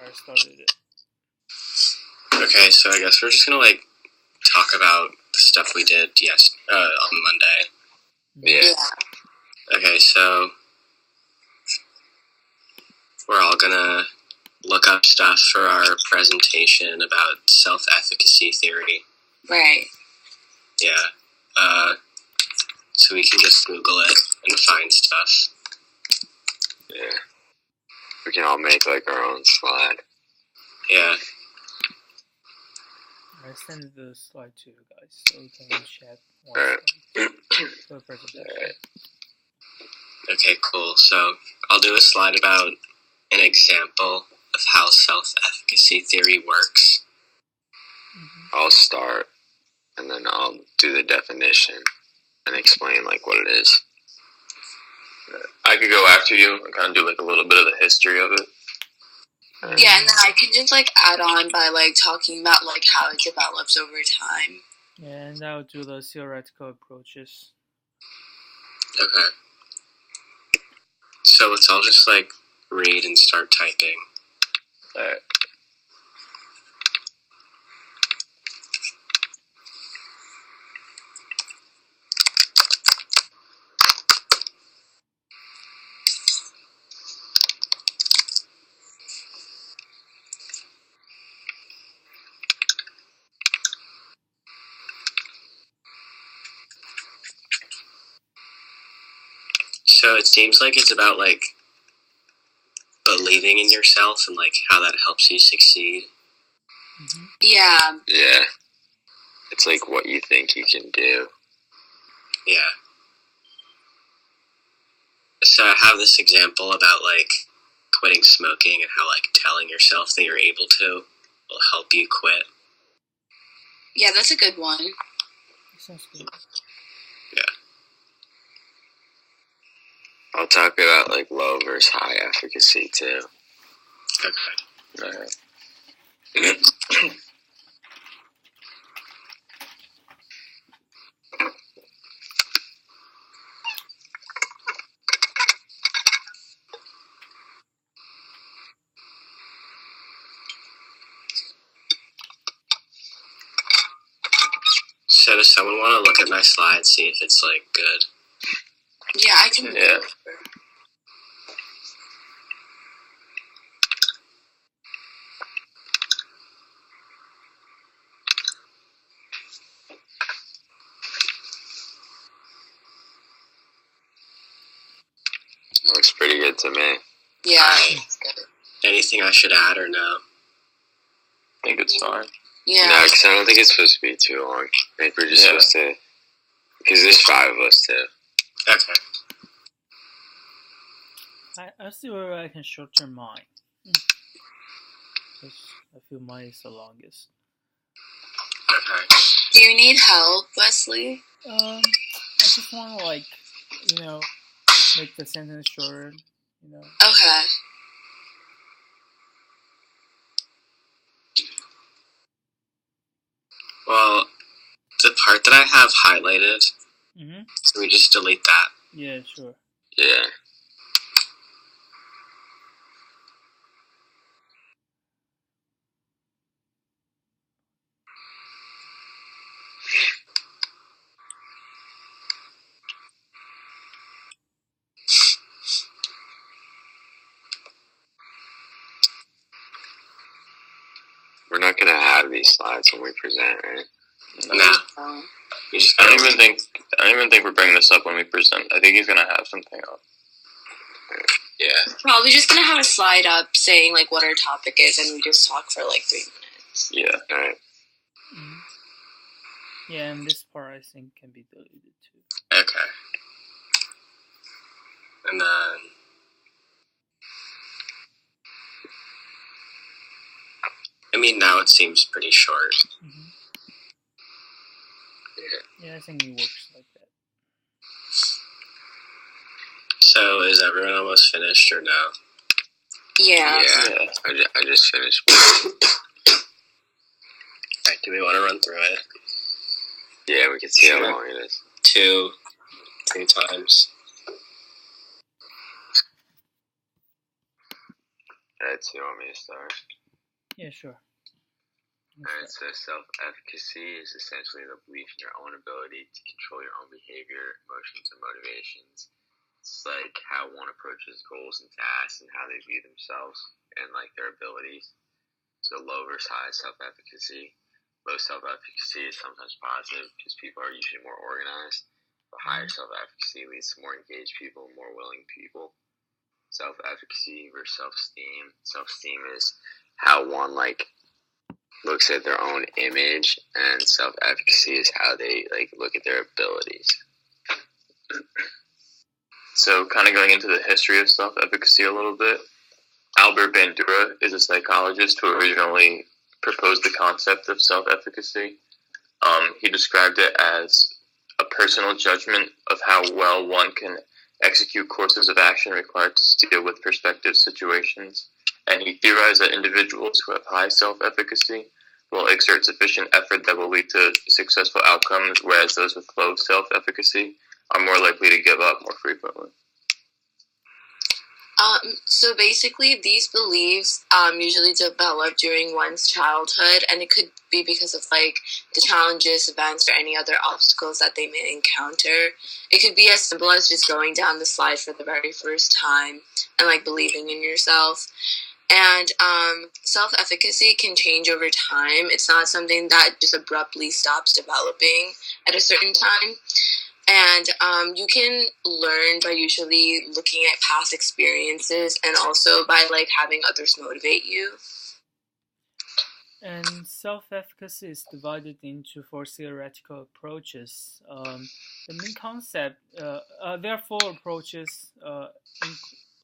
I started it. Okay, so I guess we're just gonna talk about the stuff we did on Monday. Yeah. Okay, so we're all gonna look up stuff for our presentation about self-efficacy theory. Right. Yeah. So we can just Google it and find stuff. Yeah. We can all make our own slide. Yeah. I sent the slide to you guys, so you can check one Alright. slide for the presentation. Alright. Okay, cool. So I'll do a slide about an example of how self-efficacy theory works. I'll start, and then I'll do the definition and explain what it is. I could go after you and kind of do a little bit of the history of it. Yeah, and then I can just add on by talking about how it develops over time. Yeah, and I'll do the theoretical approaches. Okay. So let's all just read and start typing. Alright. So it seems like it's about believing in yourself and how that helps you succeed. Mm-hmm. Yeah. Yeah. It's what you think you can do. Yeah. So I have this example about quitting smoking and how telling yourself that you're able to will help you quit. Yeah, that's a good one. That sounds good. Yeah. I'll talk about low versus high efficacy too. Okay. Alright. So does someone want to look at my slide, see if it's good? Yeah, I can. Yeah. Looks pretty good to me. Yeah. Alright. That's good. Anything I should add or no? I think it's fine. Yeah. No, because I don't think it's supposed to be too long. I think we're just supposed to... Because there's 5 of us too. Okay. I'll see whether I can shorten mine. Because I feel mine is the longest. Okay. Do you need help, Wesley? I just want to make the sentence shorter. Okay. Well, the part that I have highlighted, Mm-hmm. can we just delete that? Yeah, sure. Yeah. We're not going to have these slides when we present, right? No. You just I gotta don't even think we're bringing this up when we present. I think he's gonna have something up. Yeah. Probably just gonna have a slide up saying what our topic is, and we just talk for 3 minutes. Yeah. Alright. Mm-hmm. Yeah, and this part I think can be deleted too. Okay. And then... I mean, now it seems pretty short. Mm-hmm. Yeah, I think it works like that. So, is everyone almost finished or no? Yeah. Yeah. I just finished. Alright, do we want to run through it? Yeah, we can see Sure. how long it is. 2 times. Alright, so you want me to start? Yeah, sure. Alright, so self-efficacy is essentially the belief in your own ability to control your own behavior, emotions, and motivations. It's like how one approaches goals and tasks and how they view themselves and like their abilities. So low versus high self-efficacy. Low self-efficacy is sometimes positive because people are usually more organized. But higher self-efficacy leads to more engaged people, more willing people. Self-efficacy versus self-esteem. Self-esteem is how one like looks at their own image, and self-efficacy is how they like look at their abilities. So, kind of going into the history of self-efficacy a little bit, Albert Bandura is a psychologist who originally proposed the concept of self-efficacy. He described it as a personal judgment of how well one can execute courses of action required to deal with prospective situations. And he theorized that individuals who have high self-efficacy will exert sufficient effort that will lead to successful outcomes, whereas those with low self-efficacy are more likely to give up more frequently. So basically, these beliefs usually develop during one's childhood, and it could be because of like the challenges, events, or any other obstacles that they may encounter. It could be as simple as just going down the slide for the very first time and like believing in yourself. And self-efficacy can change over time. It's not something that just abruptly stops developing at a certain time. And you can learn by usually looking at past experiences and also by like having others motivate you. And self-efficacy is divided into 4 theoretical approaches. The main concept, there are 4 approaches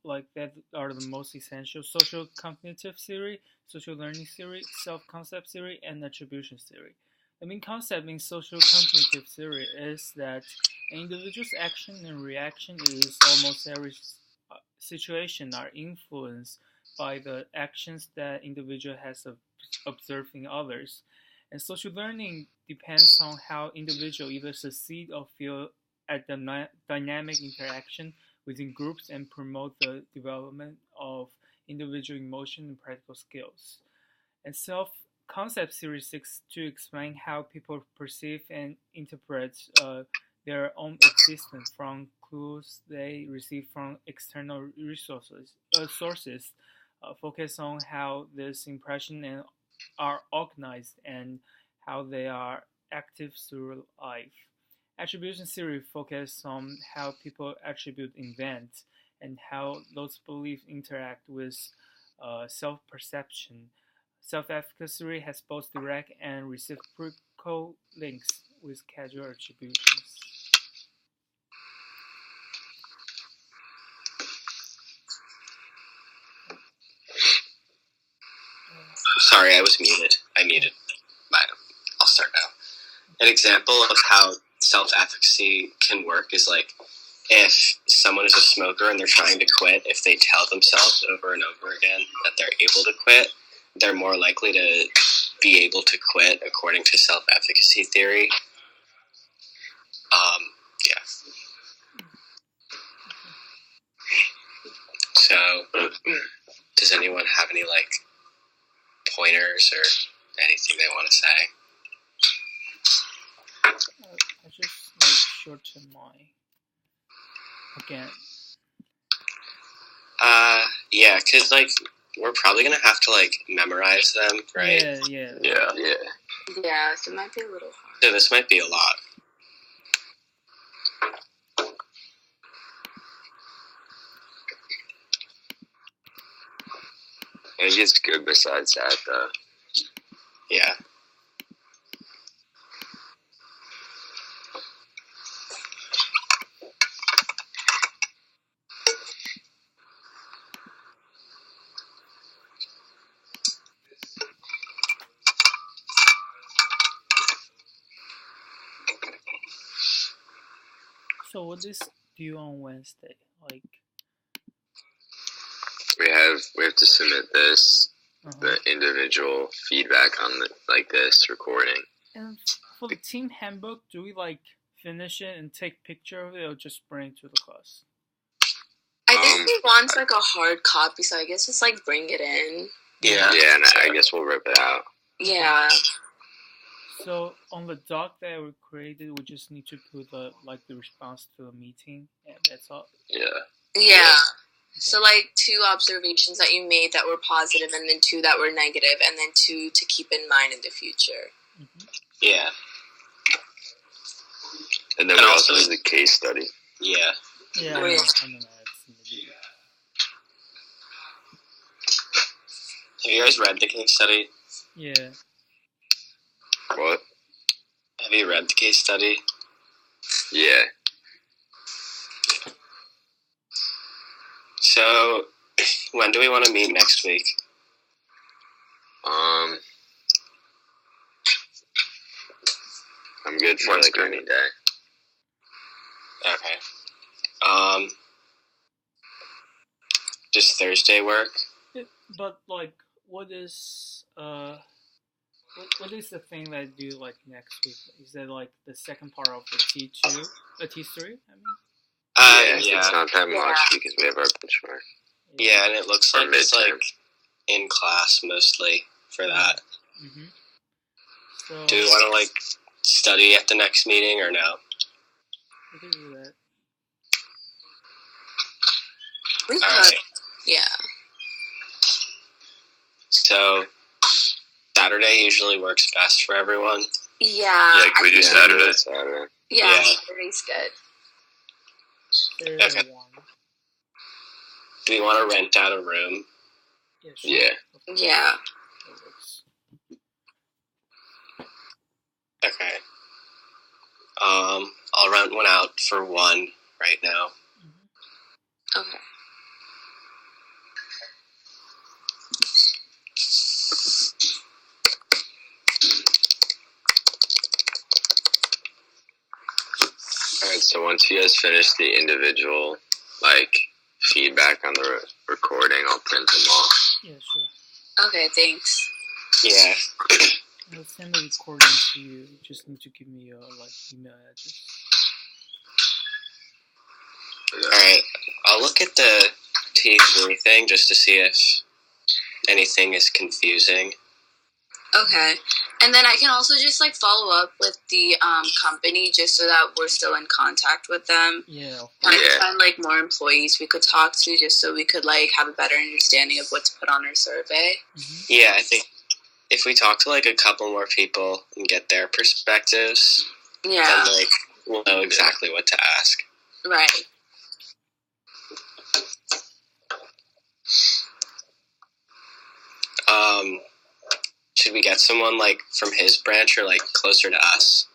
like that are the most essential: social cognitive theory, social learning theory, self-concept theory, and attribution theory. The main concept in social cognitive theory is that an individual's action and reaction is almost every situation are influenced by the actions that individual has observed in others. And social learning depends on how individual either succeed or fail at the dynamic interaction within groups and promote the development of individual emotion and practical skills. And self-concept theory seeks to explain how people perceive and interpret their own existence from clues they receive from external sources, focus on how these impressions are organized and how they are active through life. Attribution theory focuses on how people attribute events and how those beliefs interact with self-perception. Self-efficacy has both direct and reciprocal links with causal attributions. Sorry, I was muted. I muted. I'll start now. An example of how self-efficacy can work is like if someone is a smoker and they're trying to quit, if they tell themselves over and over again that they're able to quit, they're more likely to be able to quit according to self-efficacy theory. Yeah. So, does anyone have any like pointers or anything they want to say? I just like shorten my again. Yeah, cause like we're probably gonna have to like memorize them, right? Yeah. Yeah, so it might be a little hard. So this might be a lot. It gets good besides that, though. Yeah. So what is due on Wednesday? Like we have to submit this, the individual feedback on this recording. And for the team handbook, do we like finish it and take picture of it, or just bring it to the class? I think he wants like a hard copy, so I guess just like bring it in. Yeah. Yeah, and I guess we'll rip it out. Yeah. So on the doc that we created, we just need to put the response to the meeting, and that's all. Yeah. Yeah. So like 2 observations that you made that were positive, and then 2 that were negative, and then 2 to keep in mind in the future. Mm-hmm. Yeah. And then And we also- also did the case study. Yeah. Yeah. Oh, yeah. I know I've seen the video. Have you guys read the case study? Yeah. What? Have you read the case study? Yeah. So, when do we want to meet next week? I'm good for Sounds like good. any day. Okay. Does Thursday work? But like, what is what is the thing that I do like next week? Is that like the second part of the T2, T3? I mean. It's not that much Yeah. because we have our benchmark. Yeah, and it looks Or like it's midterm. like in class mostly for that. Mm-hmm. So Do we want to like study at the next meeting or no? we can do that. We could. Alright. Yeah. So Saturday usually works best for everyone. Yeah. Yeah, can we do Saturday? Saturday. Yeah. Yeah. Saturday's good. Saturday Okay. 1. Do we want to rent out a room? Yeah. Sure. Yeah. Of course. Yeah. That works. Okay. I'll rent one out for 1 right now. Mm-hmm. Okay. Alright, so once you guys finish the individual, like, feedback on the recording, I'll print them off. Yeah. Sure. Okay, thanks. Yeah. I'll send the recording to you. You just need to give me your like email address. Alright. I'll look at the T3 thing just to see if anything is confusing. Okay. And then I can also just like follow up with the company just so that we're still in contact with them. Yeah. And I Yeah. can find like more employees we could talk to just so we could like have a better understanding of what to put on our survey. Mm-hmm. Yeah, I think if we talk to like a couple more people and get their perspectives, Yeah. then like we'll know exactly what to ask. Right. Should we get someone like from his branch or like closer to us?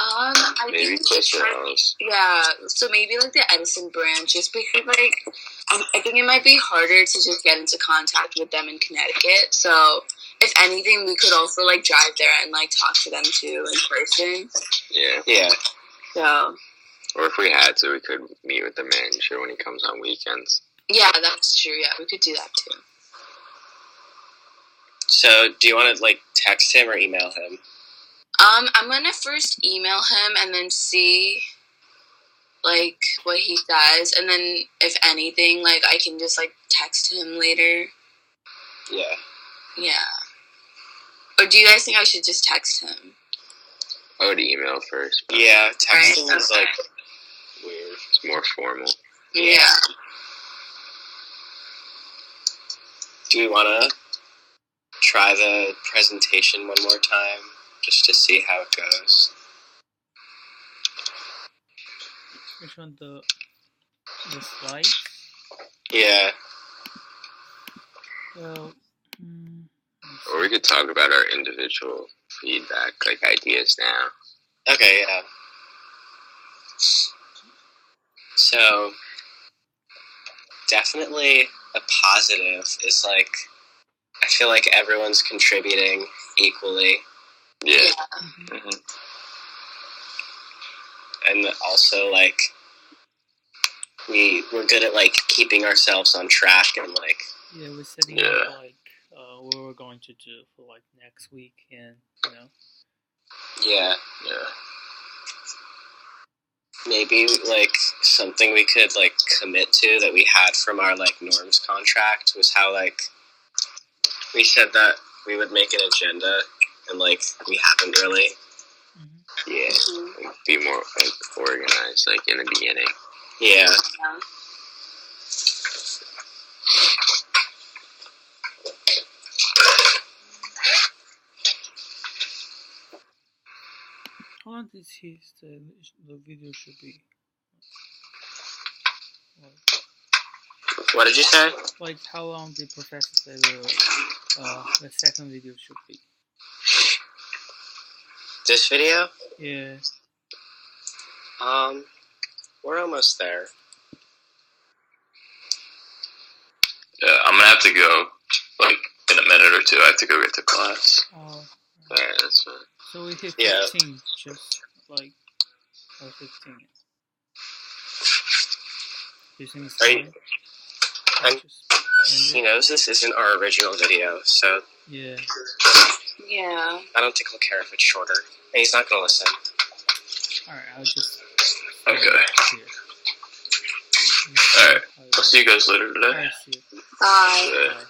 I Maybe think we closer should to try- us. Yeah, so maybe like the Edison branch, just because like I think it might be harder to just get into contact with them in Connecticut. So if anything, we could also like drive there and like talk to them too in person. Yeah. Yeah. So Or if we had to, we could meet with the manager when he comes on weekends. yeah, that's true. Yeah, we could do that too. So do you want to like text him or email him? I'm gonna first email him and then see like what he says, and then if anything, like I can just like text him later. Yeah. Yeah. Or do you guys think I should just text him? I would email first. But Yeah, texting Right, is okay. like weird. It's more formal. Yeah. Do we want to try the presentation one more time just to see how it goes? Which one? The slides? Yeah. Well, Or we could talk about our individual feedback, like ideas now. Okay, yeah. So, definitely a positive is like, I feel like everyone's contributing equally. Yeah. mhm. Mm-hmm. And also, like, we're good at, like, keeping ourselves on track and, like, Yeah, we're setting Yeah. up like what we're going to do for like next week, and yeah. Yeah. maybe like something we could like commit to that we had from our like norms contract was how like we said that we would make an agenda and like we haven't really. Yeah, like, be more like organized, like in the beginning. Yeah. How long did he say the video should be? What did you say? Like, how long did Professor say the second video should be? This video? Yeah. We're almost there. Yeah, I'm gonna have to go, like, in a minute or two. I have to go get to class. Oh. Alright, that's fine. So we hit 15, Yeah. just like 15. Do you think it's Are you- fine? I'm- Just He end it? knows this isn't our original video, so Yeah. Yeah. I don't think he'll care if it's shorter. And he's not gonna listen. Alright, I'll just. Okay. Here. Alright. I'll see you guys later today. Alright, see you. Bye. Yeah. Bye.